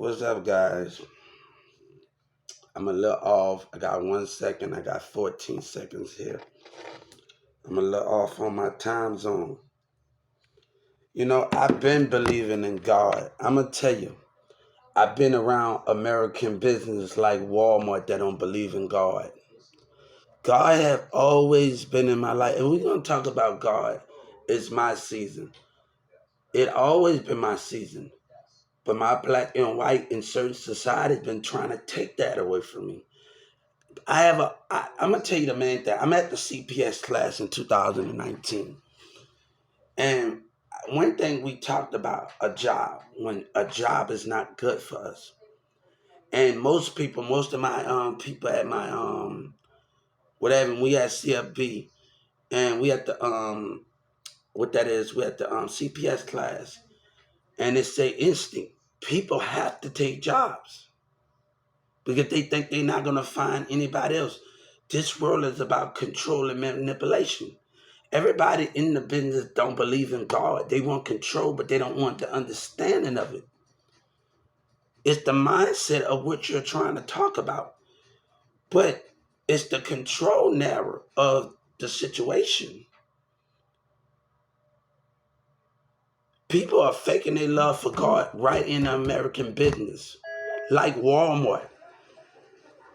What's up, guys? I'm a little off. I got 1 second. I got 14 seconds here. I'm a little off on my time zone. I've been believing in God. I'm going to tell you, I've been around American business like Walmart that don't believe in God. God have always been in my life. And we're going to talk about God. It's my season. It always been my season. But my black and white in certain societies been trying to take that away from me. I'm gonna tell you the main thing. I'm at the CPS class in 2019, and one thing we talked about a job when a job is not good for us, and most of my people at my whatever we at CFB, and we at the what that is we at the CPS class, and it say instinct. People have to take jobs because they think they're not gonna find anybody else. This world is about control and manipulation. Everybody in the business don't believe in God. They want control, but they don't want the understanding of it. It's the mindset of what you're trying to talk about. But it's the control narrative of the situation. People are faking their love for God right in American business. Like Walmart.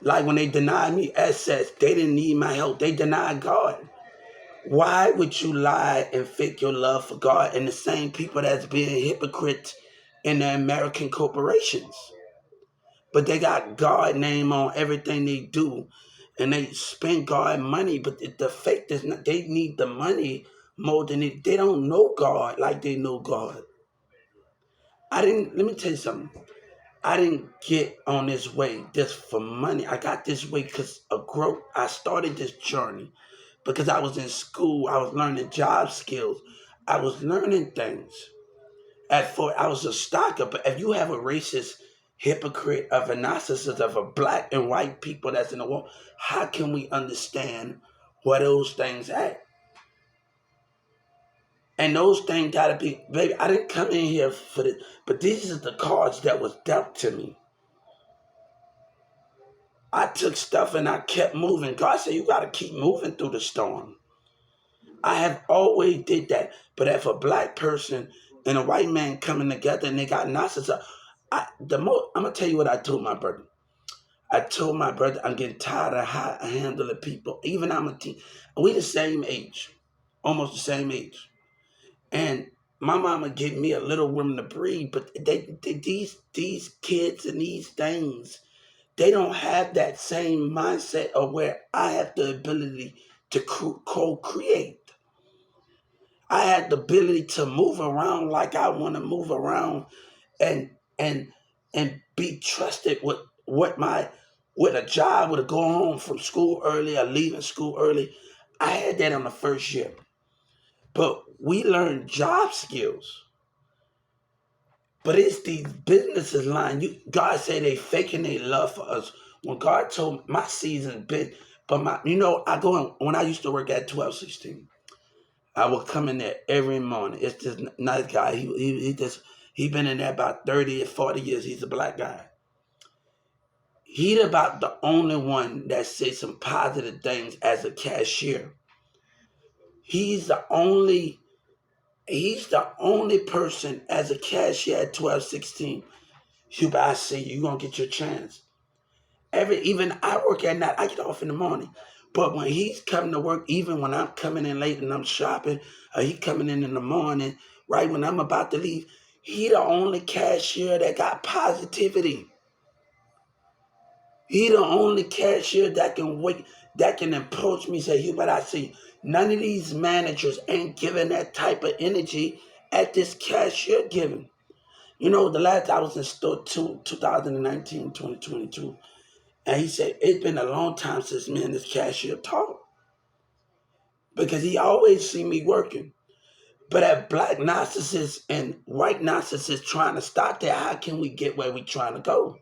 Like when they denied me assets, they didn't need my help. They denied God. Why would you lie and fake your love for God and the same people that's being hypocrites in the American corporations? But they got God name on everything they do, and they spend God money. But the fake is not. They need the money more than it. They don't know God like they know God. I didn't. Let me tell you something. I didn't get on this way just for money. I got this way because of growth. I started this journey because I was in school. I was learning job skills. I was learning things. I was a stalker. But if you have a racist hypocrite of a narcissist of a black and white people that's in the world, how can we understand where those things at? And those things gotta be, baby. I didn't come in here for this, but these are the cards that was dealt to me. I took stuff and I kept moving. God said, you got to keep moving through the storm. I have always did that. But if a black person and a white man coming together and they got narcissism, I'm going to tell you what I told my brother. I told my brother, I'm getting tired of how I handle the people. Even I'm a teen. We the same age, almost the same age. And my mama gave me a little room to breathe, but these kids and these things, they don't have that same mindset of where I have the ability to co-create. I had the ability to move around like I want to move around and and and be trusted with a job, with a go home from school early or leaving school early. I had that on the first year. But we learned job skills. But it's these businesses lying. God said they faking their love for us. When God told me my season been, but I go in, when I used to work at 1216, I would come in there every morning. It's this nice guy. He been in there about 30 or 40 years. He's a black guy. He's about the only one that says some positive things as a cashier. He's the only he's the only person as a cashier at 1216. Hubert, I say you're gonna get your chance. Even I work at night, I get off in the morning. But when he's coming to work, even when I'm coming in late and I'm shopping, or he coming in the morning, right when I'm about to leave, he the only cashier that got positivity. He the only cashier that can wait, that can approach me and say, Hubert, I see none of these managers ain't giving that type of energy at this cashier giving. The last I was in store 2019, 2022. And he said, it's been a long time since me and this cashier talked. Because he always see me working. But at black narcissists and white narcissists trying to stop that, how can we get where we trying to go?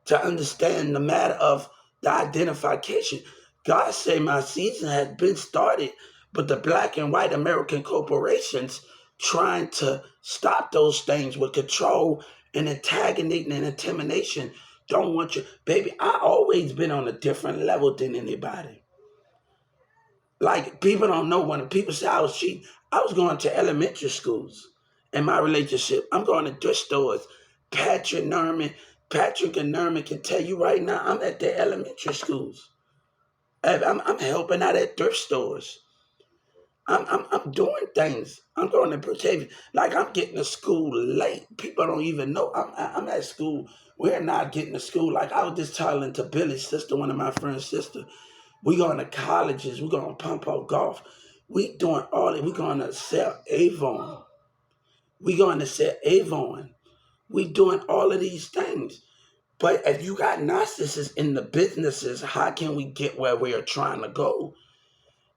To understand the matter of the identification. God say my season has been started, but the black and white American corporations trying to stop those things with control and antagonism and intimidation don't want you. Baby, I always been on a different level than anybody. Like, people don't know when people say I was cheating. I was going to elementary schools in my relationship. I'm going to thrift stores. Patrick and Norman can tell you right now, I'm at the elementary schools. I'm helping out at thrift stores. I'm doing things. I'm going to Brookhaven. Like, I'm getting to school late. People don't even know I'm at school. We're not getting to school. Like, I was just telling to Billy's sister, one of my friend's sister, we going to colleges. We going to pump out golf. We doing all it. We going to sell Avon. We going to sell Avon. We doing all of these things. But if you got narcissists in the businesses, how can we get where we are trying to go?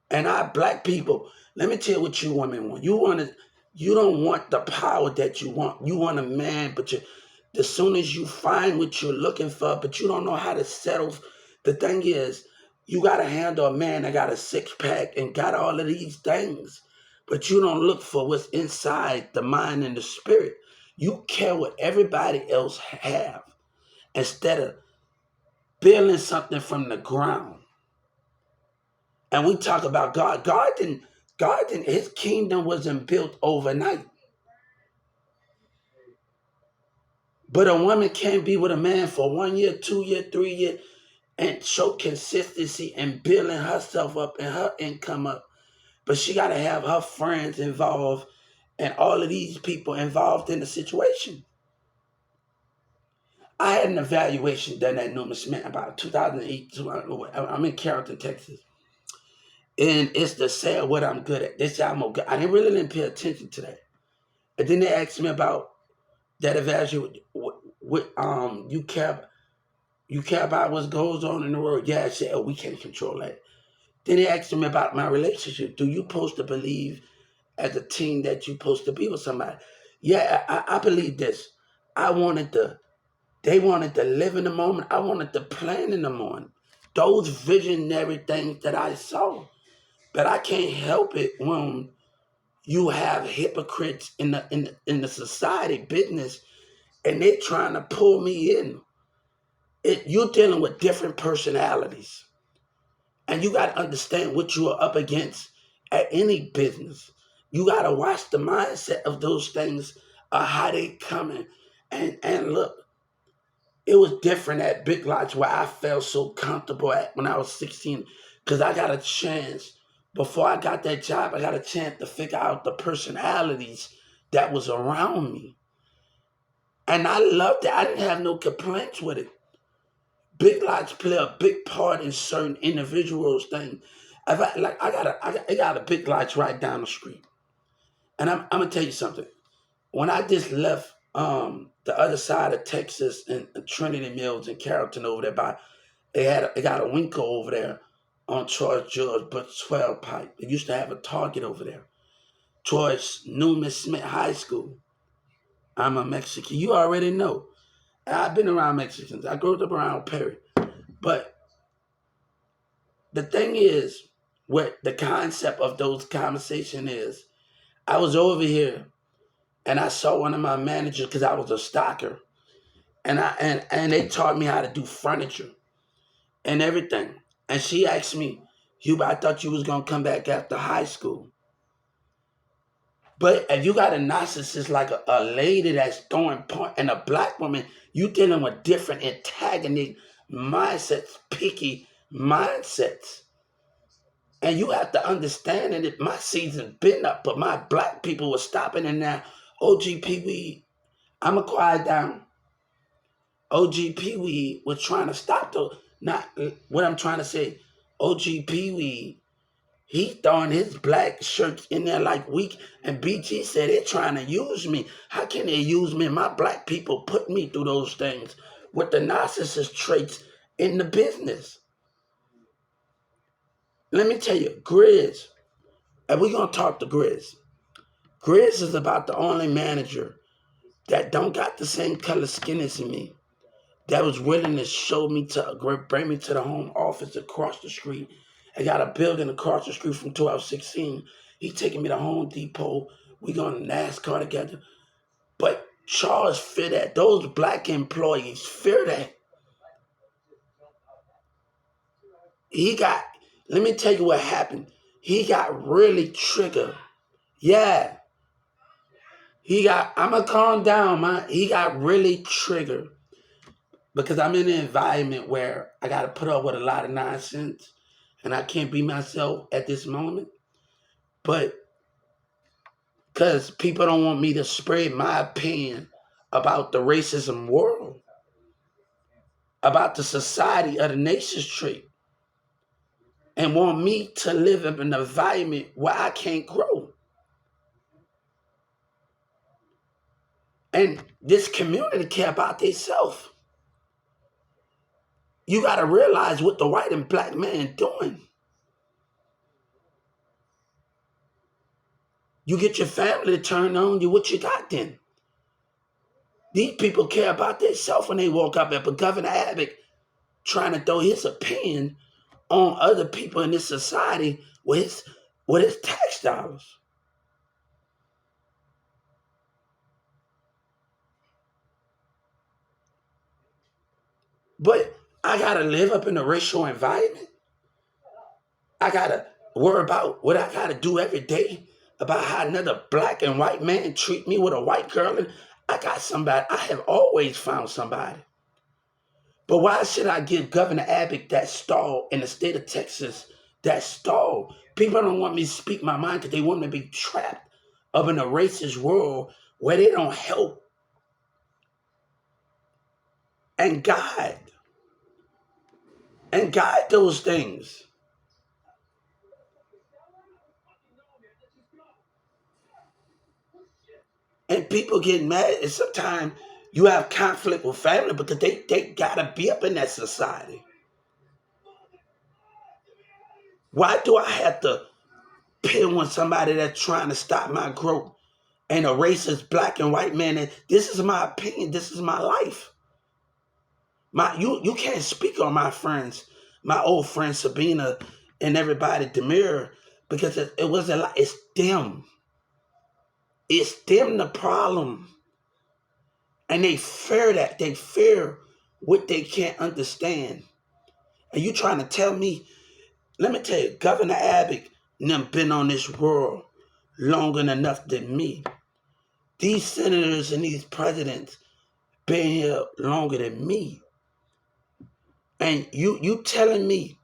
And our black people, let me tell you what you women want. You don't want the power that you want. You want a man, but as soon as you find what you're looking for, but you don't know how to settle. The thing is, you got to handle a man that got a six pack and got all of these things, but you don't look for what's inside the mind and the spirit. You care what everybody else have instead of building something from the ground. And we talk about God. God didn't, his kingdom wasn't built overnight. But a woman can't be with a man for 1 year, 2 year, 3 years and show consistency and building herself up and her income up. But she got to have her friends involved and all of these people involved in the situation. I had an evaluation done at Newman Smith about 2008. I'm in Carrollton, Texas. And it's to say what I'm good at. They say I'm okay. I didn't pay attention to that. And then they asked me about that evaluation. What you care about what goes on in the world? Yeah, I said, oh, we can't control that. Then they asked me about my relationship. Do you supposed to believe as a teen that you supposed to be with somebody? Yeah, I believe this. They wanted to live in the moment. I wanted to plan in the morning. Those visionary things that I saw. But I can't help it when you have hypocrites in the society business and they're trying to pull me in. You're dealing with different personalities. And you got to understand what you are up against at any business. You got to watch the mindset of those things, how they coming. And look, it was different at Big Lots where I felt so comfortable at when I was 16 because I got a chance. Before I got that job, I got a chance to figure out the personalities that was around me. And I loved it. I didn't have no complaints with it. Big Lots play a big part in certain individuals' things. I got a Big Lots right down the street. And I'm gonna tell you something. When I just left the other side of Texas and Trinity Mills and Carrollton over there they got a Winco over there on George but 12 Pipe. They used to have a Target over there. Towards Newman Smith High School. I'm a Mexican. You already know. I've been around Mexicans. I grew up around Perry. But the thing is, what the concept of those conversations is, I was over here and I saw one of my managers because I was a stocker. And they taught me how to do furniture and everything. And she asked me, Huber, I thought you was going to come back after high school. But if you got a narcissist like a lady that's throwing point and a black woman, you dealing with different antagonistic mindsets, picky mindsets. And you have to understand that my season's been up, but my black people were stopping and now OG Pee Wee, I'ma quiet down. OG Pee Wee was trying to stop not what I'm trying to say. OG Pee Wee, he throwing his black shirts in there like weak. And BG said they're trying to use me. How can they use me? My black people put me through those things with the narcissist traits in the business. Let me tell you, Grizz, and we're going to talk to Grizz. Grizz is about the only manager that don't got the same color skin as me, that was willing to show me bring me to the home office across the street. I got a building across the street from 1216. He taking me to Home Depot. We going to NASCAR together. But Charles fear that. Those black employees fear that. Let me tell you what happened. He got really triggered. Yeah. I'm going to calm down, man. He got really triggered because I'm in an environment where I got to put up with a lot of nonsense and I can't be myself at this moment. But because people don't want me to spread my opinion about the racism world, about the society of the nation's trait, and want me to live in an environment where I can't grow. And this community care about themselves. You got to realize what the white and black man doing. You get your family to turn on you, what you got then? These people care about themselves when they walk up there. But Governor Abbott trying to throw his opinion on other people in this society with his tax dollars. But I got to live up in a racial environment. I got to worry about what I got to do every day about how another black and white man treat me with a white girl. And I got somebody. I have always found somebody. But why should I give Governor Abbott that stall in the state of Texas, that stall? People don't want me to speak my mind because they want me to be trapped up in a racist world where they don't help and guide those things. And people get mad, and sometimes you have conflict with family because they gotta be up in that society. Why do I have to pin on somebody that's trying to stop my growth and a racist black and white man? And this is my opinion. This is my life. You can't speak on my friends, my old friend Sabina and everybody, Demir, because it wasn't like it's them. It's them the problem. And they fear that. They fear what they can't understand. And you trying to tell me, let me tell you, Governor Abbott them been on this world longer enough than me. These senators and these presidents been here longer than me. And you telling me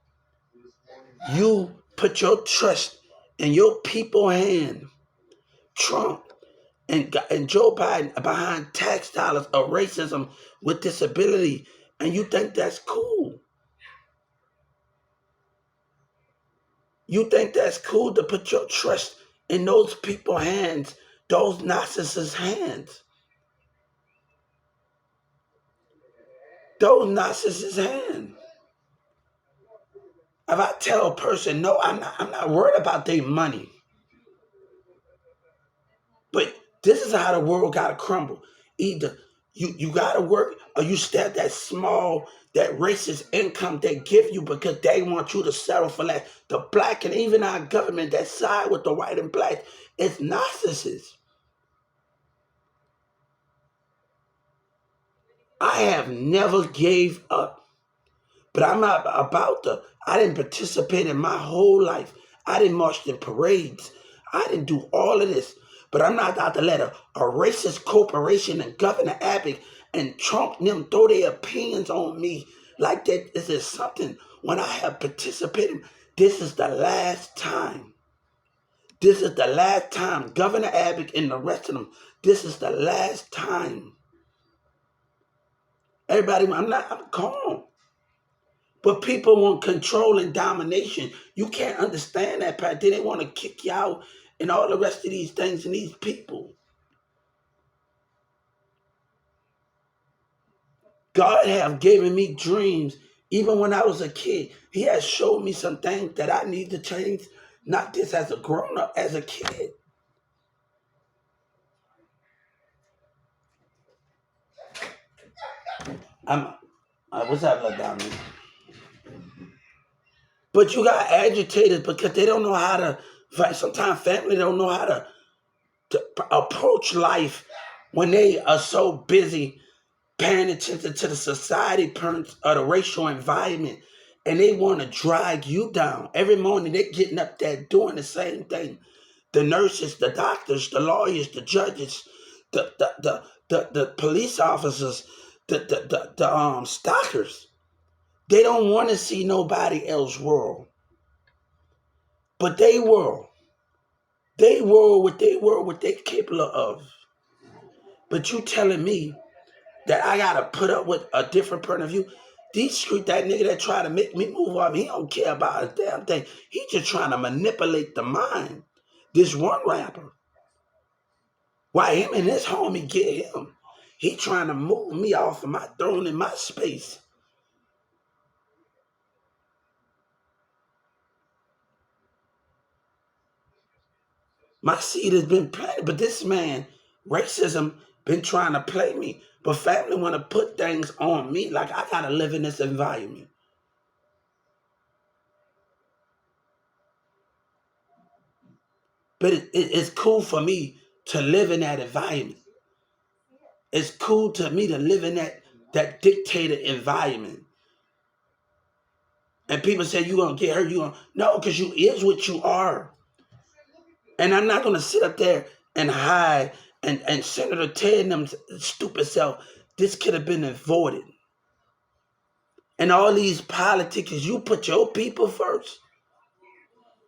you put your trust in your people hand, Trump and Joe Biden behind tax dollars of racism with disability, and you think that's cool? You think that's cool to put your trust in those people's hands, those narcissists' hands? Those narcissists' hands. If I tell a person, no, I'm not worried about their money. But this is how the world gotta crumble. Either you gotta work or you stay at that small, that racist income they give you because they want you to settle for less. The black and even our government that side with the white and black, it's narcissists. I have never gave up. But I'm not I didn't participate in my whole life. I didn't march in parades. I didn't do all of this. But I'm not about to let a racist corporation and Governor Abbott and Trump and them throw their opinions on me like that. Is there something when I have participated? This is the last time. This is the last time. Governor Abbott and the rest of them, this is the last time. Everybody, I'm calm. But people want control and domination. You can't understand that part. They want to kick you out and all the rest of these things and these people. God have given me dreams. Even when I was a kid, he has showed me some things that I need to change, not just as a grown-up, as a kid. What's that look down there? But you got agitators because they don't know how to, sometimes family don't know how to approach life when they are so busy paying attention to the society parents of the racial environment, and they want to drag you down. Every morning they're getting up there doing the same thing. The nurses, the doctors, the lawyers, the judges, the police officers, the stockers. They don't want to see nobody else world. But what they capable of. But you telling me that I gotta put up with a different point of view? These street that nigga that try to make me move up, he don't care about a damn thing. He just trying to manipulate the mind. This one rapper. Why him and his homie get him? He trying to move me off of my throne in my space. My seed has been planted, but this man, racism, been trying to play me. But family want to put things on me like I gotta live in this environment. But it's cool for me to live in that environment. It's cool to me to live in that dictated environment. And people say you gonna get hurt, you gonna no, because you is what you are. And I'm not gonna sit up there and hide and Senator Ted and them stupid self. This could have been avoided. And all these politicians, you put your people first.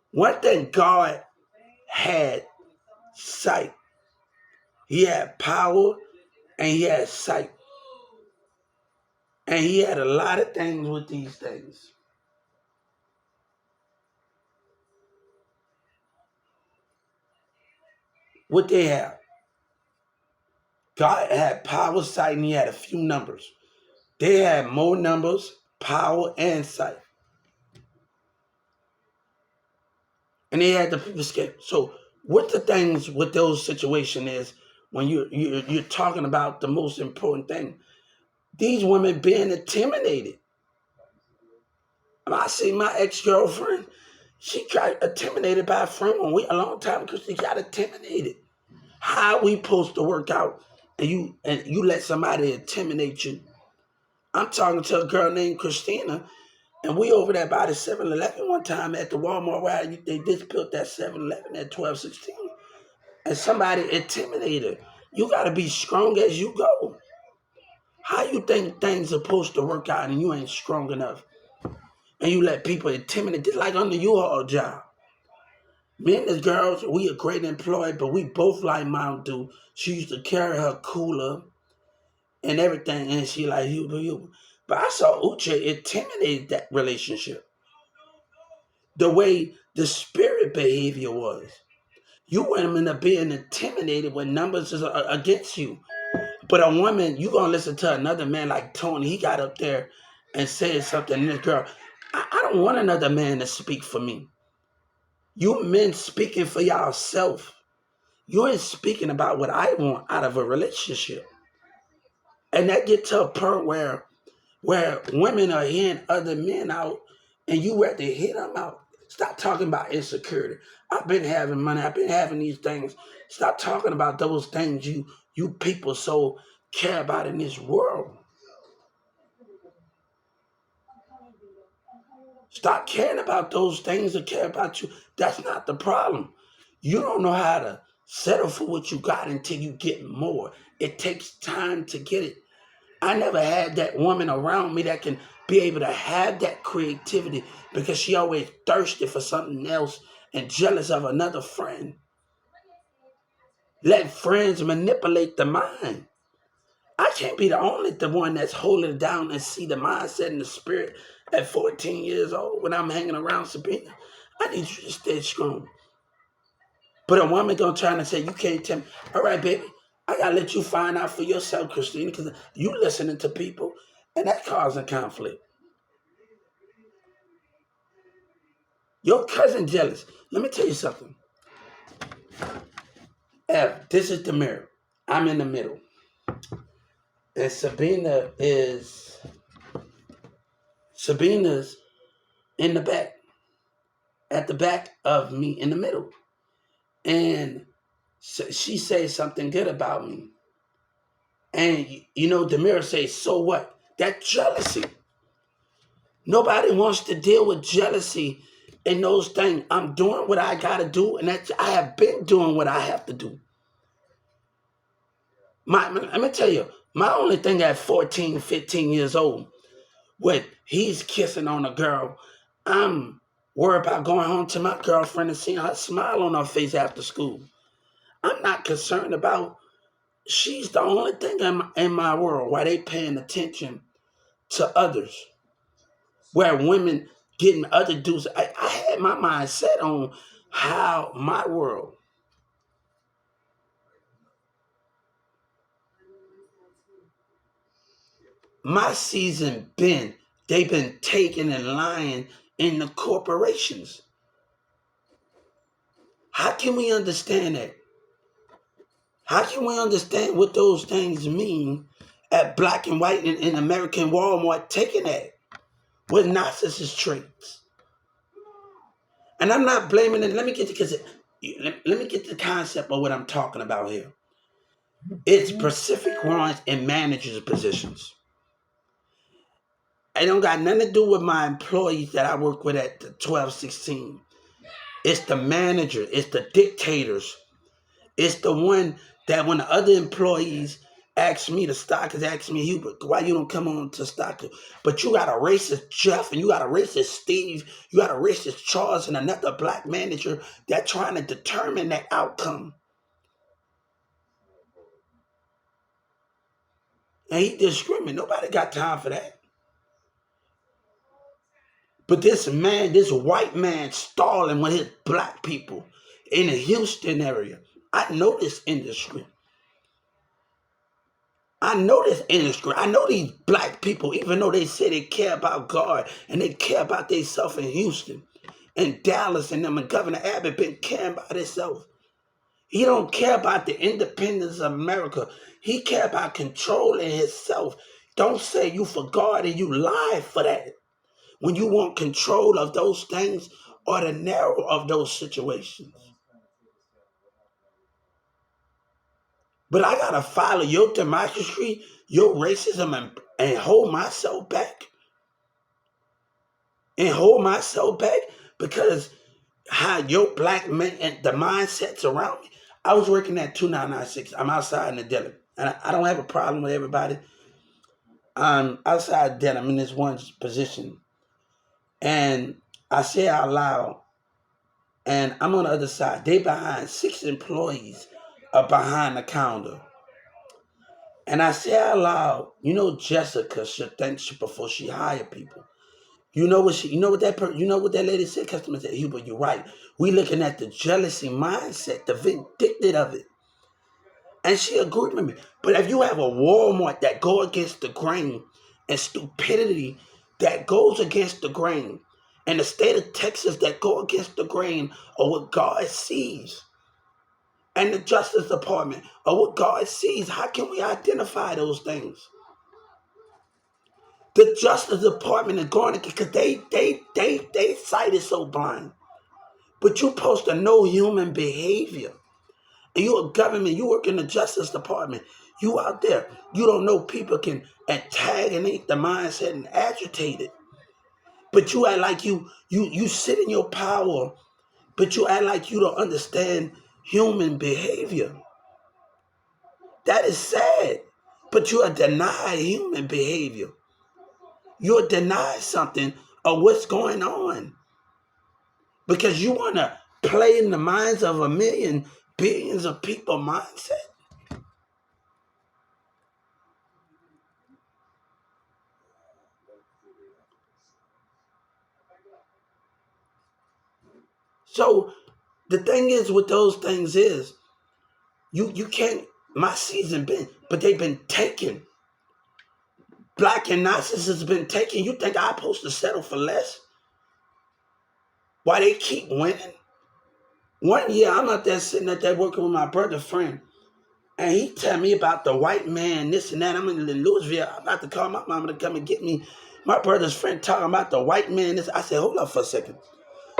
One thing God had sight. He had power and he had sight. And he had a lot of things with these things. What they have. God had power, sight, and he had a few numbers. They had more numbers, power, and sight. And they had the people scared. So what the things with those situations is when you're talking about the most important thing. These women being intimidated. I see my ex-girlfriend, she got intimidated by a friend when we a long time because she got intimidated. How we supposed to work out and you let somebody intimidate you? I'm talking to a girl named Christina, and we over there by the 7-Eleven one time at the Walmart where they just built that 7-Eleven at 1216. And somebody intimidated her. You gotta be strong as you go. How you think things are supposed to work out and you ain't strong enough? And you let people intimidate, just like on the U-Haul job. Me and this girl, we a great employee, but we both like Mountain Dew. She used to carry her cooler and everything, and she like, you. But I saw Uche intimidate that relationship. The way the spirit behavior was. You women are being intimidated when numbers is against you. But a woman, you gonna listen to another man like Tony, he got up there and said something, and this girl, I don't want another man to speak for me. You men speaking for yourself. You ain't speaking about what I want out of a relationship. And that get to a point where women are hearing other men out and you have to hit them out. Stop talking about insecurity. I've been having money. I've been having these things. Stop talking about those things you people so care about in this world. Stop caring about those things that care about you. That's not the problem. You don't know how to settle for what you got until you get more. It takes time to get it. I never had that woman around me that can be able to have that creativity because she always thirsty for something else and jealous of another friend. Let friends manipulate the mind. I can't be the one that's holding it down and see the mindset and the spirit at 14 years old when I'm hanging around Sabina. I need you to stay strong. But a woman gonna try to say, you can't tell me, all right, baby, I gotta let you find out for yourself, Christina, because you listening to people and that causing conflict. Your cousin jealous. Let me tell you something. This is the mirror. I'm in the middle. And Sabina's in the back. At the back of me in the middle. And so she says something good about me. And you know, the mirror says, so what? That jealousy. Nobody wants to deal with jealousy and those things. I'm doing what I gotta do, and I have been doing what I have to do. Let me tell you, my only thing at 14, 15 years old, when he's kissing on a girl, I'm worried about going home to my girlfriend and seeing her smile on her face after school. I'm not concerned about, she's the only thing in my world why they paying attention to others. Where women getting other dudes. I had my mind set on how my season been. They've been taking and lying in the corporations. How can we understand that? How can we understand what those things mean at black and white in American Walmart taking that with narcissist traits? And I'm not blaming it. Let me get the concept of what I'm talking about here. It's Pacific runs and managers positions. It don't got nothing to do with my employees that I work with at the 1216. It's the manager, it's the dictators. It's the one that when the other employees ask me, the stockers ask me, Hubert, why you don't come on to Stocker? But you got a racist Jeff and you got a racist Steve, you got a racist Charles and another black manager that trying to determine that outcome. And he discriminate. Nobody got time for that. But this man, this white man stalling with his black people in the Houston area. I know this industry. I know this industry. I know these black people, even though they say they care about God and they care about themselves in Houston and Dallas and them, and Governor Abbott been caring about himself. He don't care about the independence of America. He care about controlling himself. Don't say you for God and you lie for that. When you want control of those things or the narrow of those situations. But I gotta follow your democracy, your racism, and hold myself back. And hold myself back because how your black men and the mindsets around me. I was working at 2996. I'm outside in the dealer. And I don't have a problem with everybody. I'm outside dealer. I'm in this one position. And I say out loud, and I'm on the other side. They behind 6 employees are behind the counter. And I say out loud, you know, Jessica should think before she hire people. You know what that lady said, customer said, Hubert, you're right. We looking at the jealousy mindset, the vindictive of it. And she agreed with me. But if you have a Walmart that go against the grain and stupidity that goes against the grain, and the state of Texas that go against the grain of what God sees, and the Justice Department of what God sees, how can we identify those things? The Justice Department is going to, because they sight is so blind. But you're supposed to know human behavior. And you're a government, you work in the Justice Department. You out there, you don't know people can antagonate the mindset and agitate it. But you act like you sit in your power, but you act like you don't understand human behavior. That is sad. But you are denied human behavior. You're denied something of what's going on. Because you want to play in the minds of a million, billions of people mindset. So the thing is with those things is, you can't, my season been, but they've been taken. Black and narcissists has been taken. You think I'm supposed to settle for less? Why they keep winning? One year I'm out there sitting out there working with my brother friend. And he tell me about the white man, this and that. I'm in Louisville. I'm about to call my mama to come and get me. My brother's friend talking about the white man. This. I said, hold up for a second.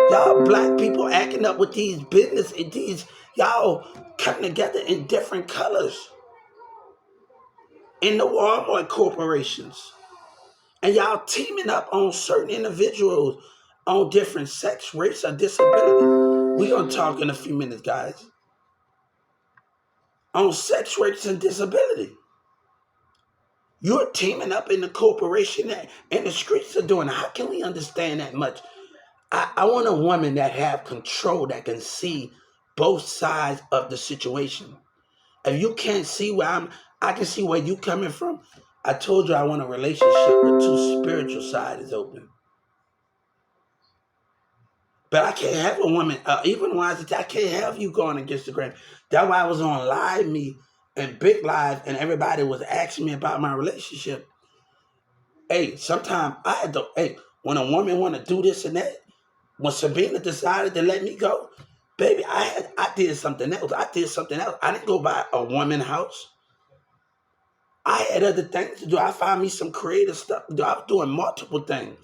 Y'all black people acting up with these business and these, y'all coming together in different colors. in the Walmart corporations, and y'all teaming up on certain individuals on different sex, race, or disability. We're going to talk in a few minutes, guys, on sex, race, and disability. You're teaming up in the corporation and the streets are doing. How can we understand that much? I want a woman that have control, that can see both sides of the situation. If you can't see I can see where you coming from. I told you I want a relationship where two spiritual side is open. But I can't have a woman, even when I can't have you going against the grain. That's why I was on Live Me and Big Live, and everybody was asking me about my relationship. Hey, sometimes I had to, when a woman want to do this and that, when Sabina decided to let me go, baby, I did something else. I didn't go buy a woman house. I had other things to do. I found me some creative stuff to do. I was doing multiple things.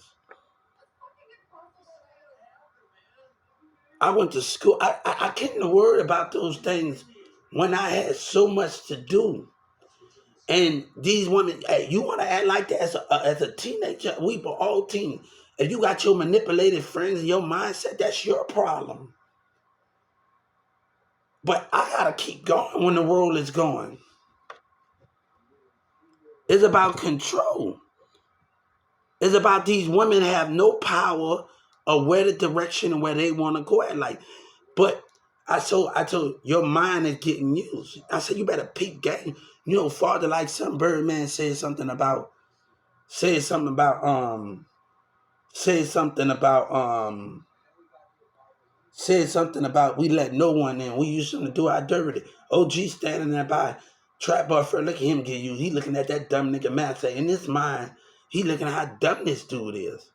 I went to school. I couldn't worry about those things when I had so much to do. And these women, hey, you want to act like that as a teenager? We were all teens. If you got your manipulated friends and your mindset, that's your problem. But I got to keep going when the world is going. It's about control. It's about these women have no power of where the direction and where they want to go at. Like, but I told your mind is getting used. I said you better peep game. You know, Father like some Birdman said something about said something about we let no one in. We used to do our dirty. OG standing there by trap bar for look at him get you. He looking at that dumb nigga man say in his mind, he looking at how dumb this dude is.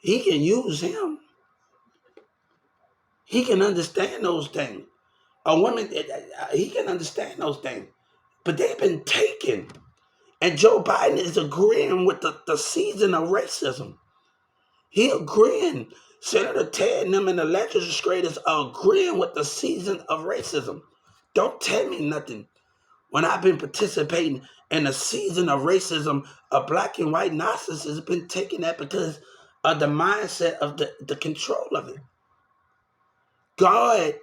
He can use him. He can understand those things. A woman, he can understand those things. But they've been taken. And Joe Biden is agreeing with the season of racism. He agreeing. Senator Ted and them and the legislators are agreeing with the season of racism. Don't tell me nothing. When I've been participating in the season of racism, a black and white narcissist has been taking that because of the mindset of the control of it. God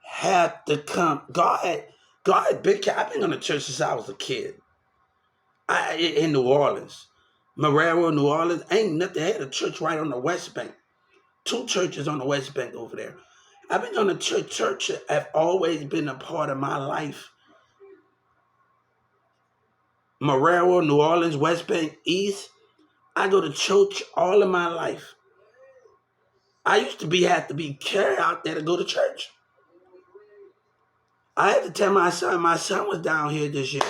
had to come. God, big. I've been on the church since I was a kid. In New Orleans, Marrero, New Orleans, ain't nothing. They had a church right on the West Bank. 2 churches on the West Bank over there. I've been on the church. Church have always been a part of my life. Marrero, New Orleans, West Bank, East. I go to church all of my life. I used to have to be carried out there to go to church. I had to tell my son was down here this year.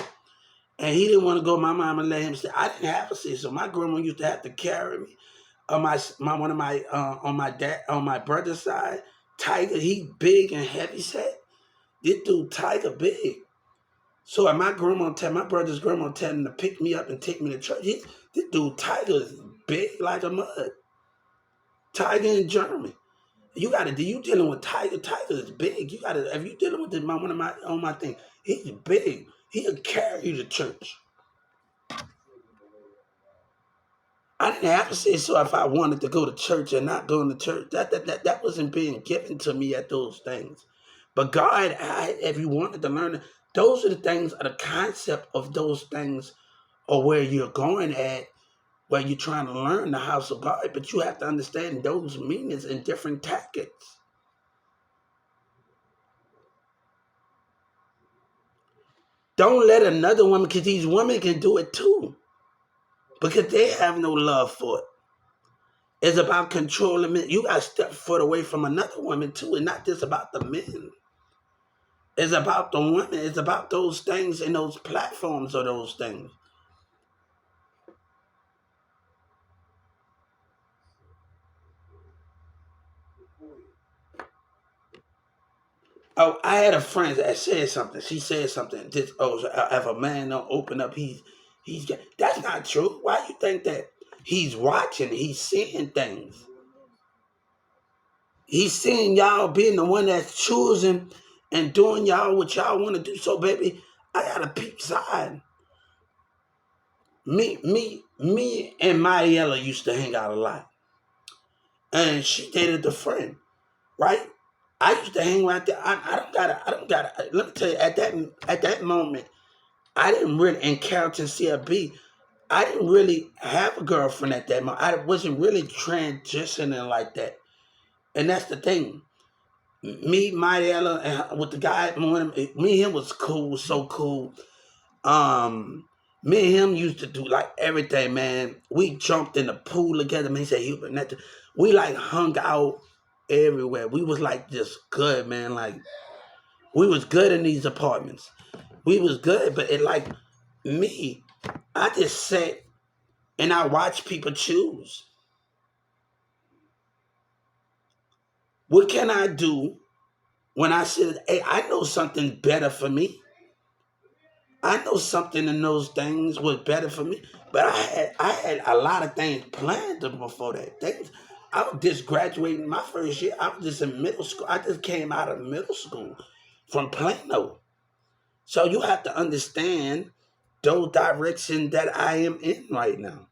And he didn't want to go. My mama let him stay. I didn't have a seat, so my grandma used to have to carry me. On my brother's side, Tiger, he big and heavy set. This dude Tiger big. So my brother's grandma tell him to pick me up and take me to church. This dude Tiger is big like a mud. Tiger in Germany. You dealing with Tiger. Tiger is big. If you dealing with on my thing, he's big. He'll carry you to church. I didn't have to say so if I wanted to go to church or not going to church. That wasn't being given to me at those things. But God, if you wanted to learn, those are the things, the concept of those things or where you're going at, where you're trying to learn the house of God. But you have to understand those meanings and different tactics. Don't let another woman, because these women can do it too. Because they have no love for it. It's about controlling men. You got to step foot away from another woman too. It's not just about the men. It's about the women. It's about those things and those platforms of those things. Oh, I had a friend that said something. She said something. If a man don't open up, he's that's not true. Why you think that? He's watching. He's seeing things. He's seeing y'all being the one that's choosing and doing y'all what y'all want to do. So, baby, I got a peep side. Me and Mariella used to hang out a lot. And she dated the friend, right? I used to hang right there. I don't gotta, let me tell you, at that moment, I didn't really, in Carrollton CFB, I didn't really have a girlfriend at that moment. I wasn't really transitioning like that. And that's the thing. Me, Mariella, and with the guy, me and him was cool, so cool. Um, Me and him used to do like everything, man. We jumped in the pool together. Man, he said he was not. We like hung out everywhere. We was like just good, man. Like we was good in these apartments. We was good, but it like me, I just sat and I watched people choose. What can I do when I said, hey, I know something better for me? I know something in those things was better for me, but I had a lot of things planned before that. I was just graduating my first year. I was just in middle school. I just came out of middle school from Plano. So you have to understand those direction that I am in right now.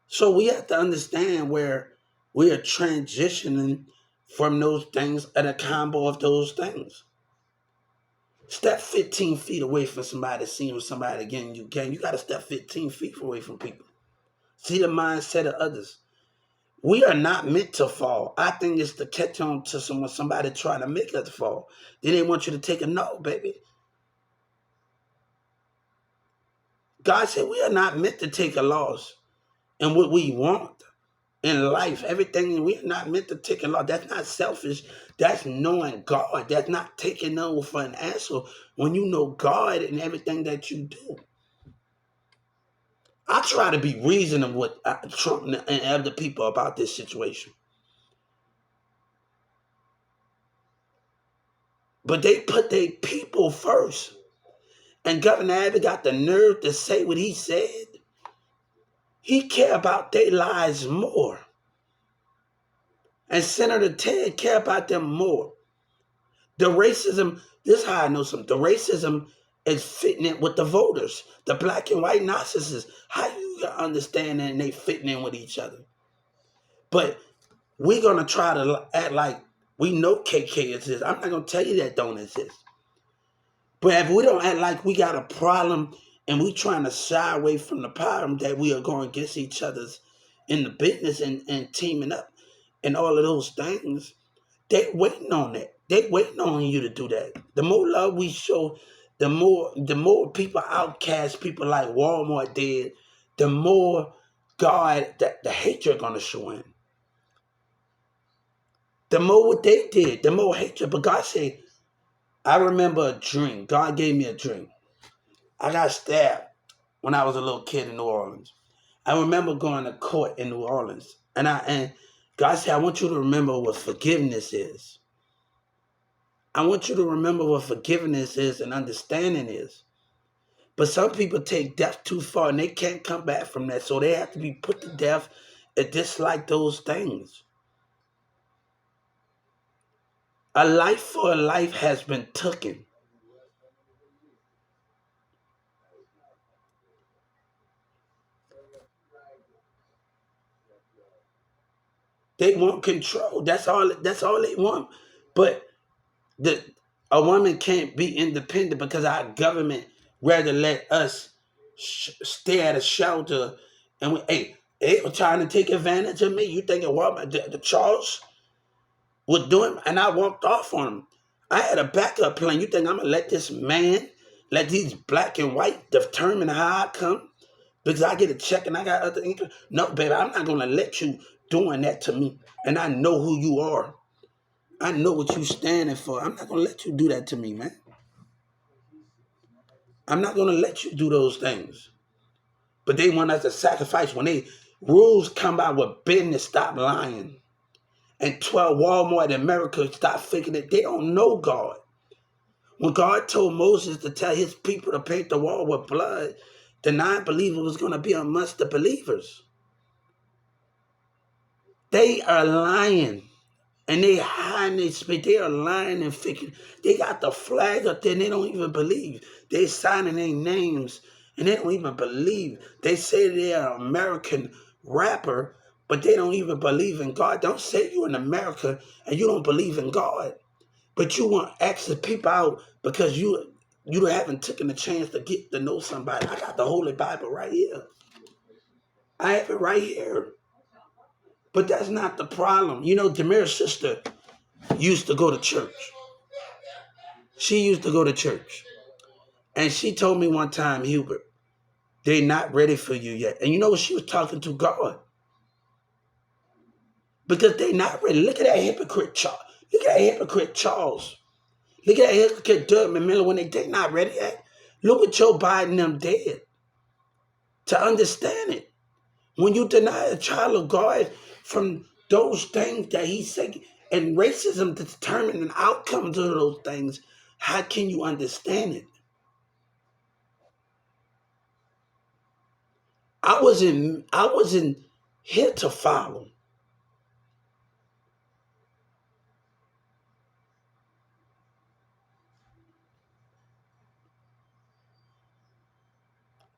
So we have to understand where we are transitioning from those things and a combo of those things. Step 15 feet away from somebody, seeing somebody again. You got to step 15 feet away from people. See the mindset of others. We are not meant to fall. I think it's to catch on to somebody trying to make us fall. They didn't want you to take a no, baby. God said we are not meant to take a loss in what we want in life. Everything, we're not meant to take a loss. That's not selfish. That's knowing God. That's not taking no for an answer when you know God and everything that you do. I try to be reasonable with Trump and other people about this situation. But they put their people first. And Governor Abbott got the nerve to say what he said. He care about their lives more. And Senator Ted care about them more. The racism, this is how I know something. The racism is fitting in with the voters. The black and white narcissists. How you understand that and they fitting in with each other? But we're going to try to act like we know KK exists. I'm not going to tell you that don't exist. But if we don't act like we got a problem and we trying to shy away from the problem that we are going against each other's in the business and teaming up and all of those things, they waiting on that. They waiting on you to do that. The more love we show, the more people outcast people like Walmart did, the more God that the hatred gonna show in. The more what they did, the more hatred. But God said, I remember a dream. God gave me a dream. I got stabbed when I was a little kid in New Orleans. I remember going to court in New Orleans. And God said, I want you to remember what forgiveness is. I want you to remember what forgiveness is and understanding is. But some people take death too far and they can't come back from that. So they have to be put to death and dislike those things. A life for a life has been taken. They want control. That's all they want. But a woman can't be independent because our government rather let us stay at a shelter and they were trying to take advantage of me. You think it was the Charles was doing, and I walked off on him. I had a backup plan. You think I'm gonna let this man, let these black and white determine how I come? Because I get a check and I got other income? No, baby, I'm not gonna let you doing that to me. And I know who you are. I know what you standing for. I'm not gonna let you do that to me, man. I'm not gonna let you do those things. But they want us to sacrifice when they rules come out with business stop lying. And 12 Walmart in America stop thinking that they don't know God. When God told Moses to tell his people to paint the wall with blood, the non-believer was gonna be amongst the believers. They are lying. And they hiding their spirit. They are lying and faking. They got the flag up there and they don't even believe. They signing their names and they don't even believe. They say they're an American rapper, but they don't even believe in God. Don't say you're in America and you don't believe in God. But you want to ask the people out because you haven't taken the chance to get to know somebody. I got the Holy Bible right here. I have it right here. But that's not the problem. You know, Demir's sister used to go to church. She used to go to church. And she told me one time, Hubert, they're not ready for you yet. And you know what? She was talking to God. Because they're not ready. Look at that hypocrite Charles. Look at that hypocrite Charles. Look at that hypocrite Doug Miller when they not ready yet. Look at Joe Biden them dead. To understand it. When you deny a child of God from those things that he said, and racism determines the outcomes of those things, how can you understand it? I wasn't here to follow.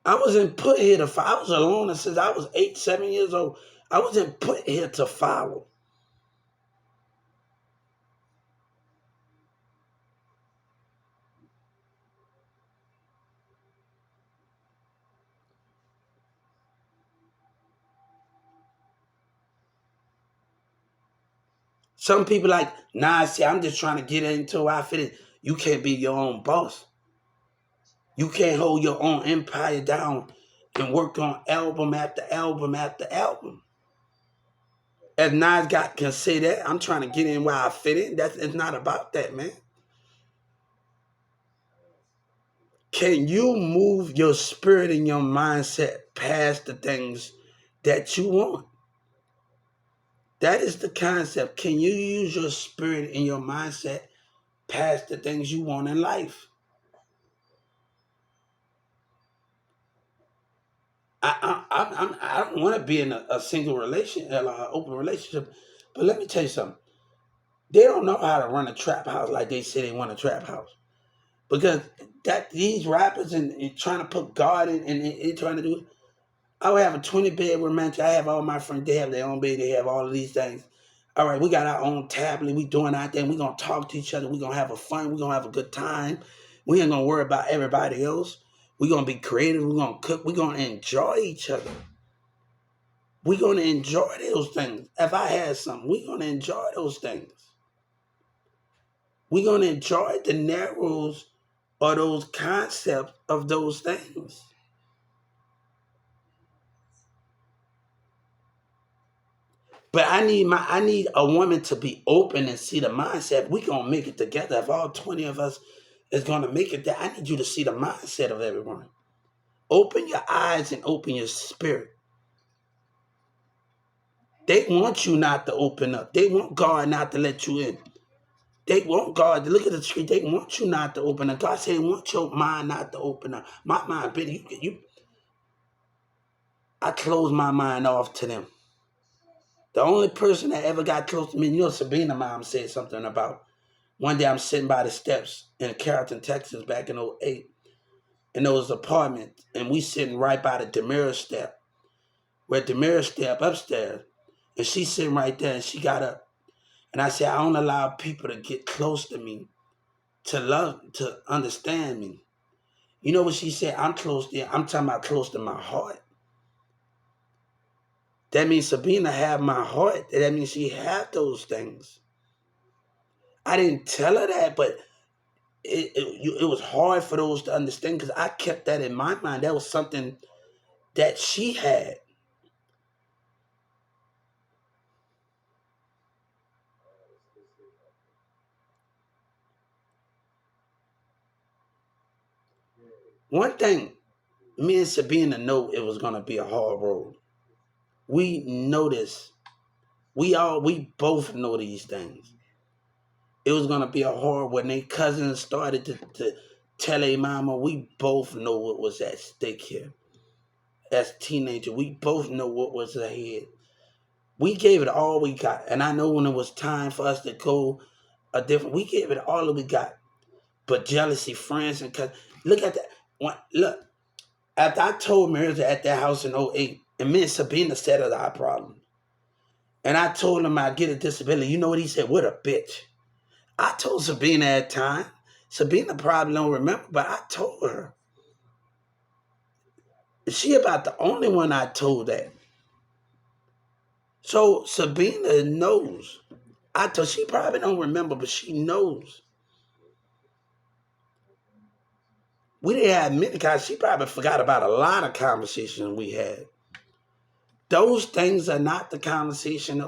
I wasn't put here to follow. I was alone since I was 8, 7 years old. I wasn't put here to follow. Some people like, nah, see, I'm just trying to get into where I fit in. You can't be your own boss. You can't hold your own empire down and work on album after album after album. As Nas got can say that, I'm trying to get in where I fit in. It's not about that, man. Can you move your spirit and your mindset past the things that you want? That is the concept. Can you use your spirit and your mindset past the things you want in life? I don't want to be in a single relationship, an open relationship. But let me tell you something. They don't know how to run a trap house like they say they want a trap house. Because that these rappers and trying to put God in and trying to do it. I would have a 20-bedroom mansion. I have all my friends. They have their own bed. They have all of these things. All right, we got our own tablet. We doing our thing. We gonna talk to each other. We gonna have a fun. We gonna have a good time. We ain't gonna worry about everybody else. We gonna be creative. We gonna cook. We gonna enjoy each other. We gonna enjoy those things. If I had something, we gonna enjoy those things. We gonna enjoy the narrows or those concepts of those things. But I need a woman to be open and see the mindset. We gonna make it together. If all 20 of us is gonna make it there, I need you to see the mindset of everyone. Open your eyes and open your spirit. They want you not to open up. They want God not to let you in. They want God to look at the street. They want you not to open up. God said, they want your mind not to open up. My mind, Billy, I close my mind off to them. The only person that ever got close to me, you know, Sabina mom said something about one day I'm sitting by the steps in Carrollton, Texas, back in '08, in those apartments, and we sitting right by the Demira step, where Demira step upstairs, and she's sitting right there, and she got up, and I said, I don't allow people to get close to me, to understand me. You know what she said? I'm close there. I'm talking about close to my heart. That means Sabina have my heart. That means she have those things. I didn't tell her that, but it was hard for those to understand because I kept that in my mind. That was something that she had. One thing, me and Sabina know it was gonna be a hard road. We know this. We both know these things. It was gonna be a hard when they cousins started to tell a mama. We both know what was at stake here. As teenager, we both know what was ahead. We gave it all we got. And I know when it was time for us to go a different, we gave it all that we got. But jealousy, friends, and cause look at that. Look, after I told Mirza at that house in '08, and me and Sabina settled our problem. And I told him I'd get a disability. You know what he said? What a bitch. I told Sabina at the time. Sabina probably don't remember, but I told her. She about the only one I told that. So Sabina knows. I told she probably don't remember, but she knows. We didn't have many guys. She probably forgot about a lot of conversations we had. Those things are not the conversation.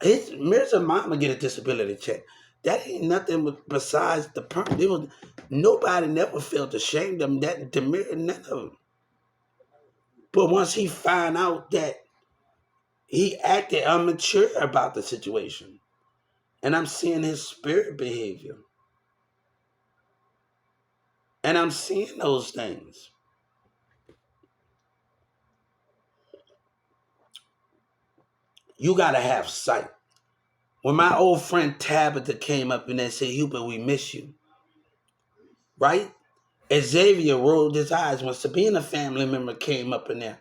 His Mirza mama get a disability check. That ain't nothing besides the perm. Nobody never felt ashamed of him. That Demir, none of them. But once he found out that he acted immature about the situation, and I'm seeing his spirit behavior, and I'm seeing those things. You gotta have sight. When my old friend Tabitha came up and they said, Hubert, we miss you, right? Xavier rolled his eyes when Sabina family member came up in there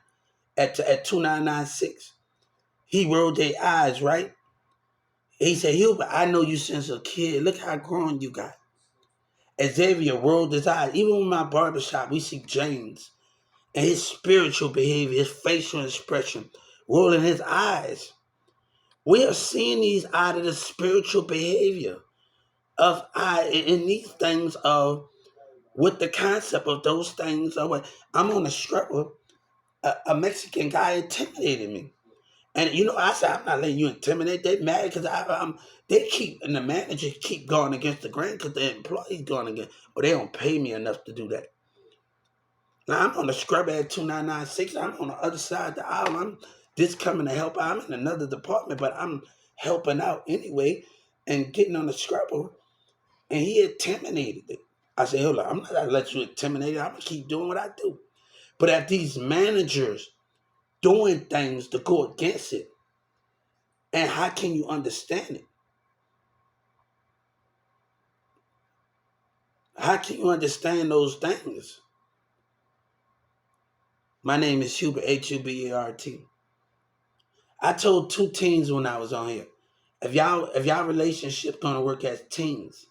at 2996. He rolled their eyes, right? He said, Hubert, I know you since a kid. Look how grown you got. Xavier rolled his eyes. Even in my barbershop, we see James and his spiritual behavior, his facial expression, rolling his eyes. We are seeing these out of the spiritual behavior of in these things of with the concept of those things. I'm on a struggle. A Mexican guy intimidated me. And I said, I'm not letting you intimidate. They mad because they keep, and the manager keep going against the grain because the employees going against, but they don't pay me enough to do that. Now I'm on the scrub at 2996. I'm on the other side of the aisle. I'm just coming to help out. I'm in another department, but I'm helping out anyway and getting on the scrubber. And he intimidated it. I said, hold on, I'm not gonna let you intimidate it. I'm gonna keep doing what I do. But if these managers doing things to go against it, and how can you understand it? How can you understand those things? My name is Hubert, Hubert. I told two teens when I was on here, if y'all relationship gonna work as teens,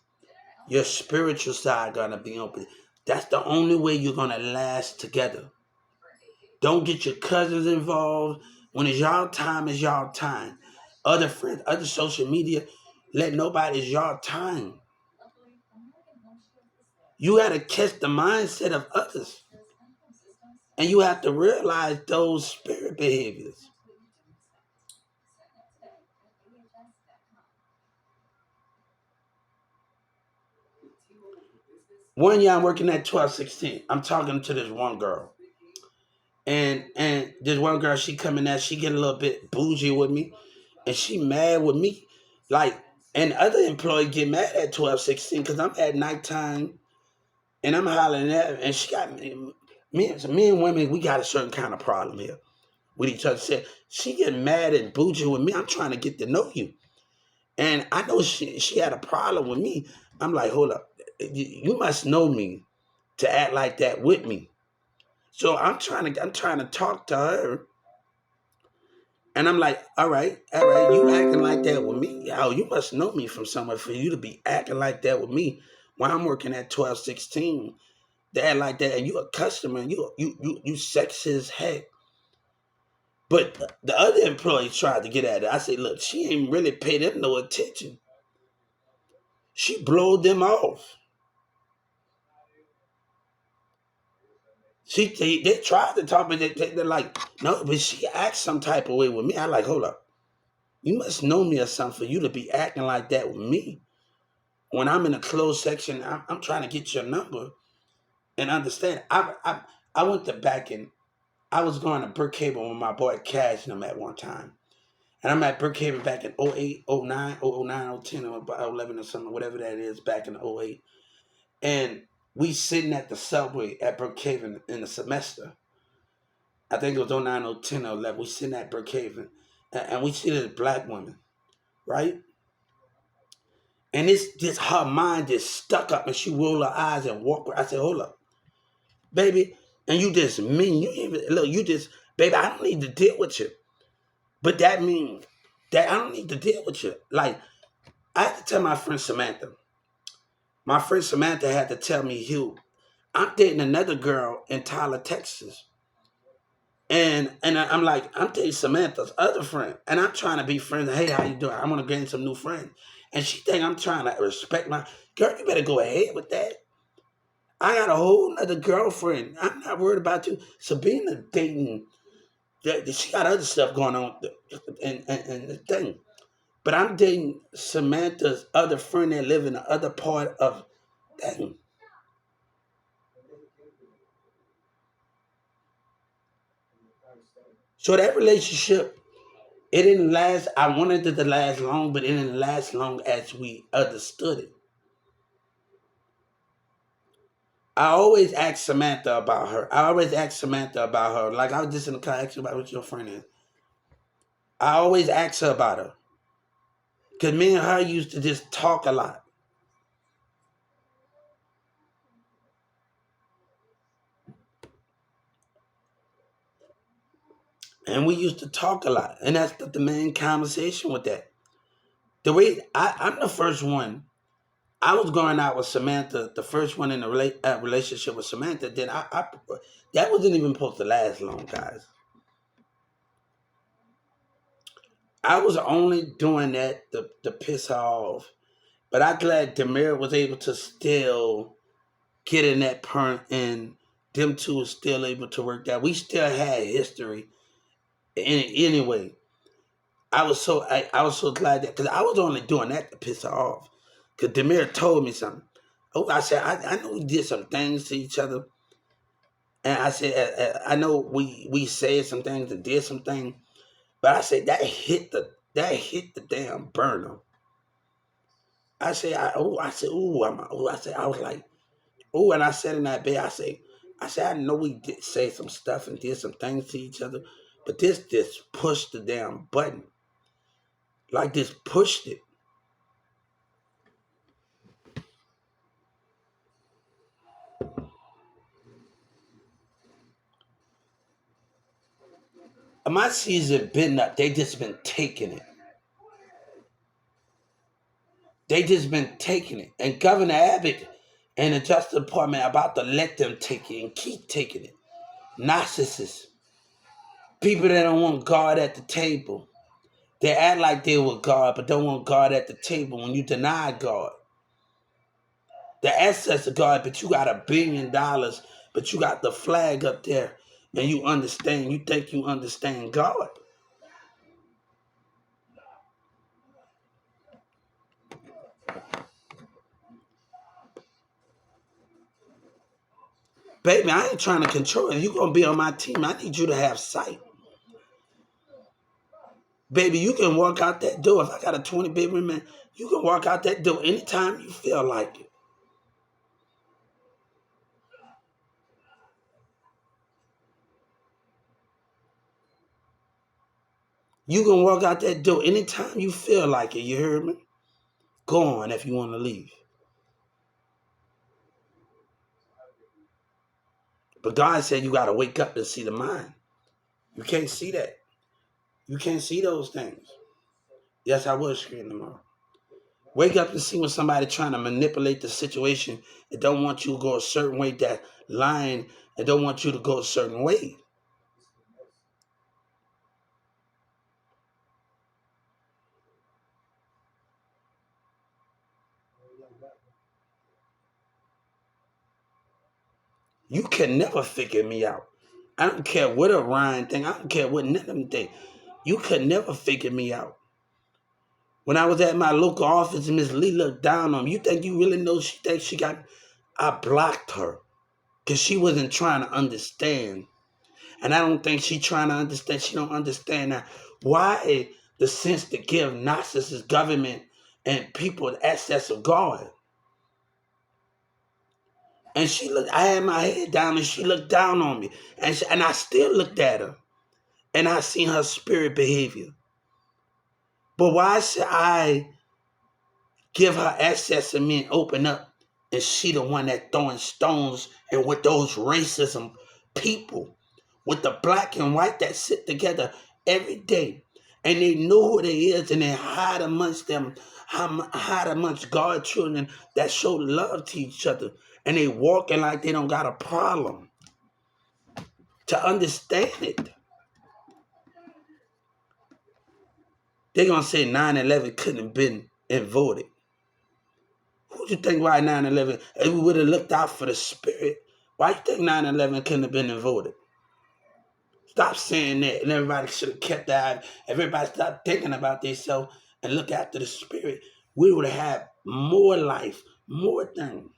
your spiritual side gonna be open. That's the only way you're gonna last together. Don't get your cousins involved. When it's y'all time, it's y'all time. Other friends, other social media, let nobody, it's y'all time. You gotta catch the mindset of others. And you have to realize those spirit behaviors. One year I'm working at 1216. I'm talking to this one girl. And this one girl, she coming out, she get a little bit bougie with me. And she mad with me. Like, and other employees get mad at 1216 because I'm at nighttime and I'm hollering at her. And she got me and women, we got a certain kind of problem here with each other. Said she get mad and bougie with me. I'm trying to get to know you. And I know she had a problem with me. I'm like, hold up. You must know me to act like that with me. So I'm trying to talk to her. And I'm like, all right, you acting like that with me. Oh, you must know me from somewhere for you to be acting like that with me while I'm working at 1216. To act like that, and you a customer, and you sexy as heck. But the other employees tried to get at it. I said, look, she ain't really paid them no attention. She blowed them off. They tried to talk, but they're like, no, but she acts some type of way with me. I like, hold up. You must know me or something for you to be acting like that with me. When I'm in a closed section, I'm trying to get your number and understand. I went to back in, I was going to Brookhaven with my boy Cash and them at one time. And I'm at Brookhaven back in '08, '09, '09, '10, or 11 or something, whatever that is, back in '08. And we sitting at the subway at Brookhaven in the semester. I think it was '09, '10, or 11. We sitting at Brookhaven. and we see this black woman, right? And it's just her mind just stuck up, and she roll her eyes and walk. I said, hold up, baby, and you just mean you even look. You just, baby, I don't need to deal with you, but that means that I don't need to deal with you. Like I had to tell my friend Samantha. My friend Samantha had to tell me, Hugh, I'm dating another girl in Tyler, Texas. I'm like, I'm dating Samantha's other friend. And I'm trying to be friends. Hey, how you doing? I want to gain some new friends. And she think I'm trying to respect my girl, you better go ahead with that. I got a whole other girlfriend. I'm not worried about you. Sabina dating. She got other stuff going on and the thing. But I'm dating Samantha's other friend that live in the other part of dang. So that relationship, it didn't last. I wanted it to last long, but it didn't last long as we understood it. I always ask Samantha about her. I always ask Samantha about her. Like I was just in the car asking about what your friend is. I always ask her about her. Because me and her used to just talk a lot. And we used to talk a lot. And that's the main conversation with that. The way I'm the first one. I was going out with Samantha, the first one in a relationship with Samantha. Then that wasn't even supposed to last long, guys. I was only doing that to piss her off. But I'm glad Demir was able to still get in that point and them two was still able to work that. We still had history. Anyway, I was so glad that because I was only doing that to piss her off. Because Demir told me something. Oh, I said, I know we did some things to each other. And I said, I know we said some things and did some things. But I said that hit the damn burner. I said, I was like, oh, and I said in that bed, I said, I know we did say some stuff and did some things to each other, but this just pushed the damn button. Like this pushed it. My season been up. They just been taking it. They just been taking it. And Governor Abbott and the Justice Department about to let them take it and keep taking it. Narcissists. People that don't want God at the table. They act like they were God, but don't want God at the table when you deny God. The access of God, but you got $1 billion, but you got the flag up there, and you think you understand God. Baby, I ain't trying to control it. You gonna be on my team. I need you to have sight. Baby, you can walk out that door. If I got a 20 baby man, you can walk out that door anytime you feel like it. You can walk out that door anytime you feel like it. You heard me? Go on if you want to leave. But God said you got to wake up and see the mind. You can't see that. You can't see those things. Yes, I will scream tomorrow. Wake up and see when somebody trying to manipulate the situation and don't want you to go a certain way, that lying and don't want you to go a certain way. You can never figure me out. I don't care what a Ryan thing. I don't care what none of them think. You could never figure me out. When I was at my local office and Miss Lee looked down on me, you think you really know she thinks she got, I blocked her because she wasn't trying to understand. And I don't think she trying to understand. She don't understand that. Why the sense to give narcissist government and people access of God? And she looked, I had my head down and she looked down on me. And I still looked at her. And I seen her spirit behavior. But why should I give her access and then open up and she the one that throwing stones and with those racism people, with the black and white that sit together every day and they know who they is and they hide amongst them, hide amongst God children that show love to each other and they walking like they don't got a problem to understand it. They're gonna say 9/11 couldn't have been voted. Who do you think why 9/11? If we would have looked out for the spirit, why you think 9/11 couldn't have been voted? Stop saying that, and everybody should have kept that. Everybody stop thinking about themselves and look after the spirit. We would have had more life, more things.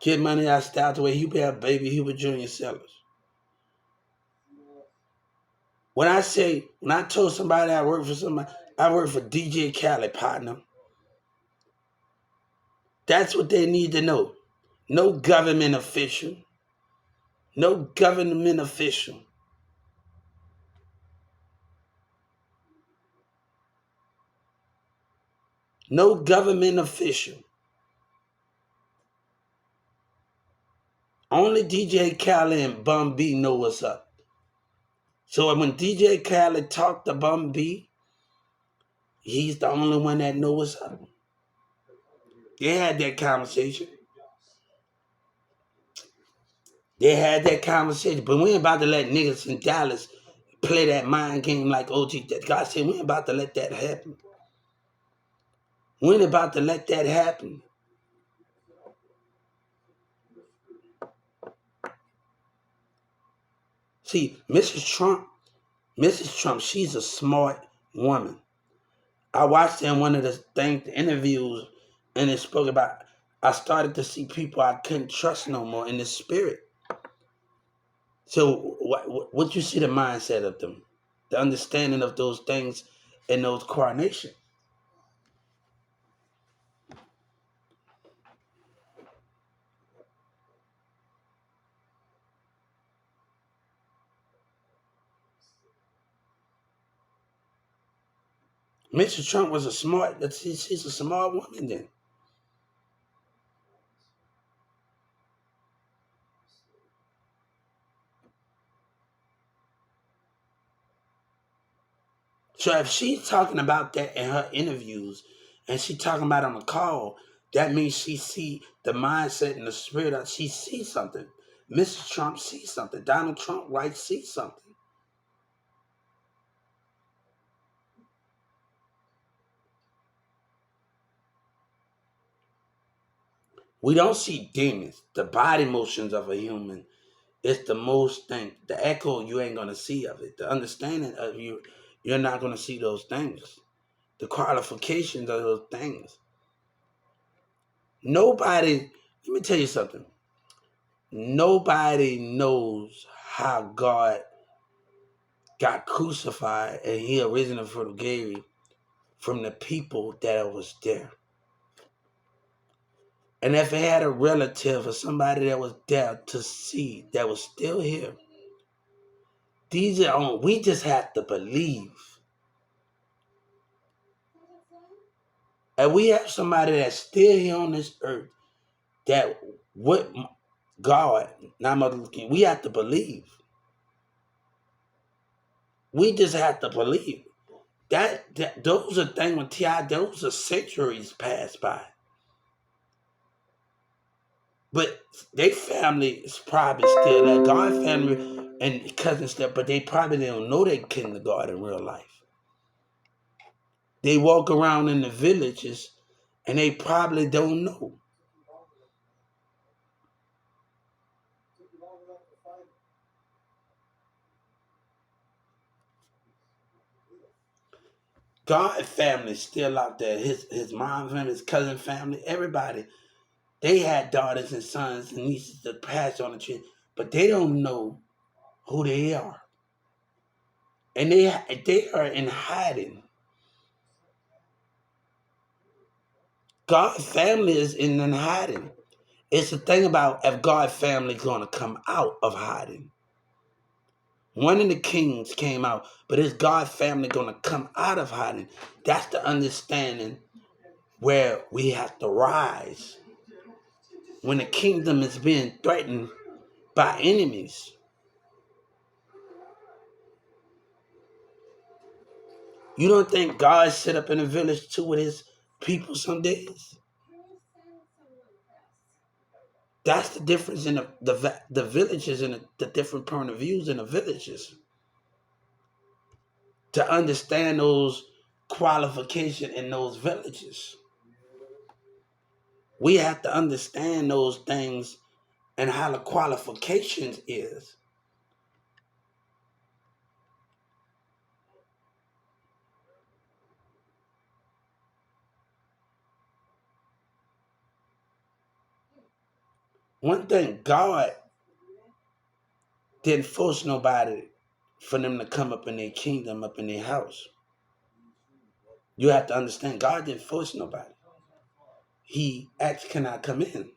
Kid Money out style the way he be a baby, he was Junior Sellers. When I told somebody I work for somebody, I work for DJ Khaled, partner. That's what they need to know. No government official. No government official. No government official. Only DJ Khaled and Bun B know what's up. So when DJ Khaled talked to Bun B, he's the only one that knows what's up. They had that conversation. They had that conversation. But we ain't about to let niggas in Dallas play that mind game like OG. God said we ain't about to let that happen. We ain't about to let that happen. See, Mrs. Trump, she's a smart woman. I watched in one of the interviews, and it spoke about I started to see people I couldn't trust no more in the spirit. So what you see the mindset of them, the understanding of those things and those coronation. Mr. Trump was she's a smart woman then. So if she's talking about that in her interviews and she talking about on the call, that means she see the mindset and the spirit of she sees something. Mr. Trump sees something. Donald Trump right sees something. We don't see demons. The body motions of a human is the most thing. The echo you ain't gonna see of it. The understanding of you, you're not gonna see those things. The qualifications of those things. Nobody, let me tell you something. Nobody knows how God got crucified and he arisen from the grave from the people that was there. And if it had a relative or somebody that was there to see that was still here, we just have to believe. And we have somebody that's still here on this earth that what God, we have to believe. We just have to believe. That those are things when T.I., those are centuries passed by. But their family is probably still that God family and cousins stuff, but they probably don't know their kindergarten in real life. They walk around in the villages and they probably don't know. God family still out there. His mom family, his cousin family, everybody. They had daughters and sons and nieces that passed on the tree, but they don't know who they are. And they are in hiding. God's family is in hiding. It's the thing about if God's family is going to come out of hiding. One of the kings came out, but is God's family going to come out of hiding? That's the understanding where we have to rise when the kingdom is being threatened by enemies. You don't think God sit up in a village too with his people some days? That's the difference in the villages and the different point of views in the villages. To understand those qualifications in those villages, we have to understand those things and how the qualifications is. One thing, God didn't force nobody for them to come up in their kingdom, up in their house. You have to understand, God didn't force nobody. He asked, can I come in?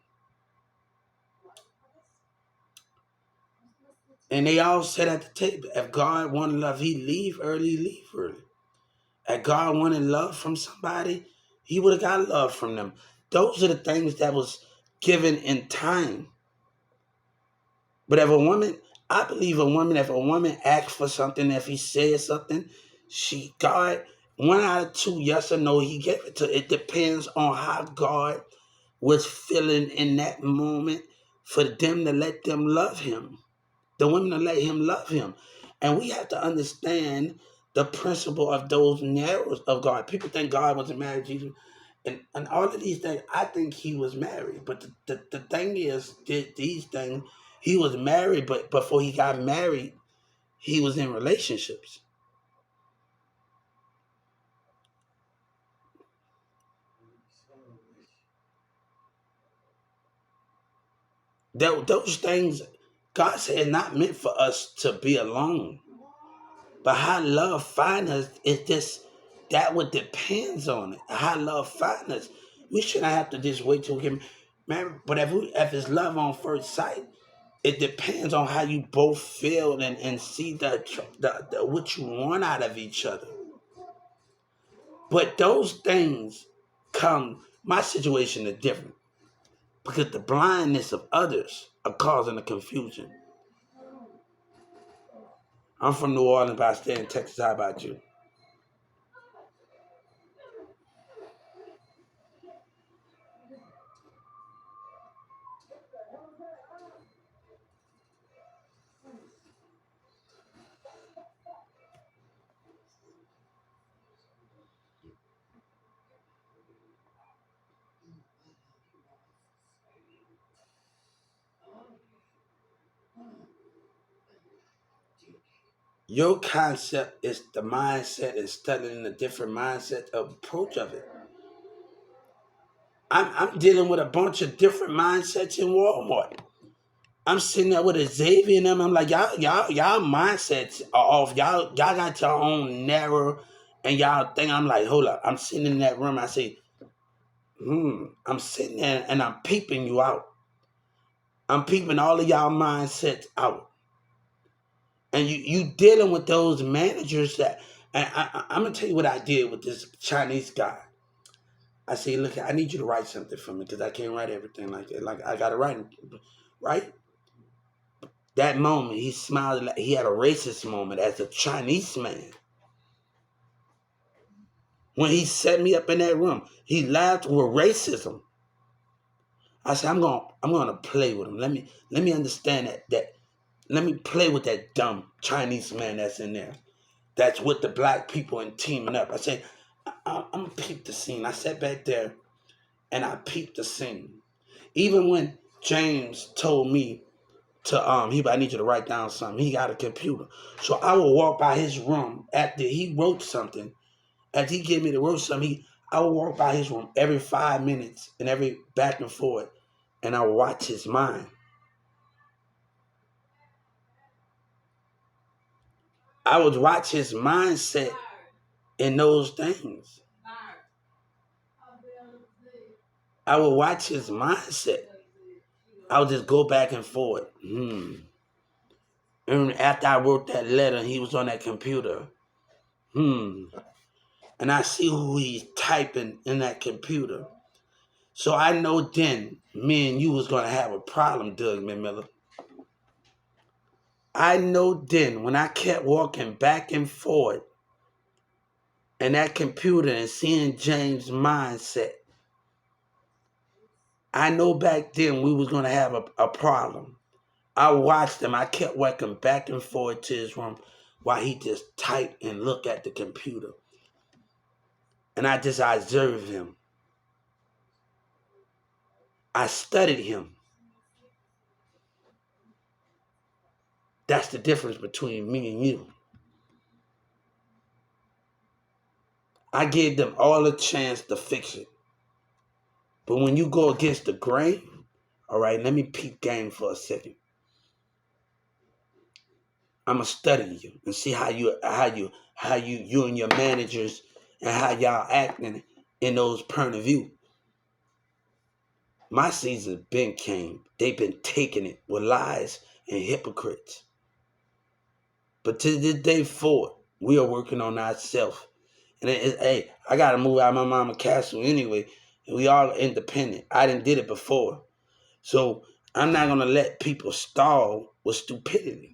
And they all sat at the table. If God wanted love, he'd leave early, leave early. If God wanted love from somebody, he would have got love from them. Those are the things that was given in time. But if a woman, I believe if a woman asks for something, if he says something, God, 1 out of 2, yes or no, he gave it to. It depends on how God was feeling in that moment for them to let them love him. The women to let him love him. And we have to understand the principle of those narrows of God. People think God wasn't married to Jesus. And all of these things, I think he was married. But the thing is, these things, he was married, but before he got married, he was in relationships. Those things, God said, not meant for us to be alone. But how love finds us is just that what depends on it. How love finds us. We shouldn't have to just wait till we can marry. But if it's love on first sight, it depends on how you both feel and see the what you want out of each other. But those things come. My situation is different because the blindness of others are causing the confusion. I'm from New Orleans, but I stay in Texas. How about you? Your concept is the mindset and studying the different mindset of approach of it. I'm dealing with a bunch of different mindsets in Walmart. I'm sitting there with a Xavier and them. I'm like, y'all mindsets are off. Y'all got your own narrow and y'all think I'm like, hold up. I'm sitting in that room. I say, I'm sitting there and I'm peeping you out. I'm peeping all of y'all mindsets out. And you dealing with those managers that and I'm gonna tell you what I did with this Chinese guy. I say, look, I need you to write something for me because I can't write everything like that. Like I gotta write, right? That moment, he smiled. Like he had a racist moment as a Chinese man. When he set me up in that room, he laughed with racism. I said, I'm gonna play with him. Let me understand that. Let me play with that dumb Chinese man that's in there. That's with the black people and teaming up. I said, I'm gonna peep the scene. I sat back there and I peeped the scene. Even when James told me to I need you to write down something. He got a computer. So I would walk by his room after he wrote something. After he gave me to wrote something, I would walk by his room every 5 minutes and every back and forth and I would watch his mind. I would watch his mindset in those things. I would watch his mindset. I would just go back and forth. And after I wrote that letter, he was on that computer. And I see who he's typing in that computer. So I know then me and you was going to have a problem, Doug McMillan. I know then when I kept walking back and forth in that computer and seeing James' mindset, I know back then we was going to have a problem. I watched him. I kept walking back and forth to his room while he just typed and looked at the computer. And I just observed him. I studied him. That's the difference between me and you. I gave them all a chance to fix it. But when you go against the grain, all right, let me peep game for a second. I'ma study you and see how you and your managers and how y'all acting in those point of view. My season been came. They've been taking it with lies and hypocrites. But to this day forward, we are working on ourselves. And hey, I gotta move out of my mama castle anyway. And we all independent. I didn't did it before. So I'm not gonna let people stall with stupidity.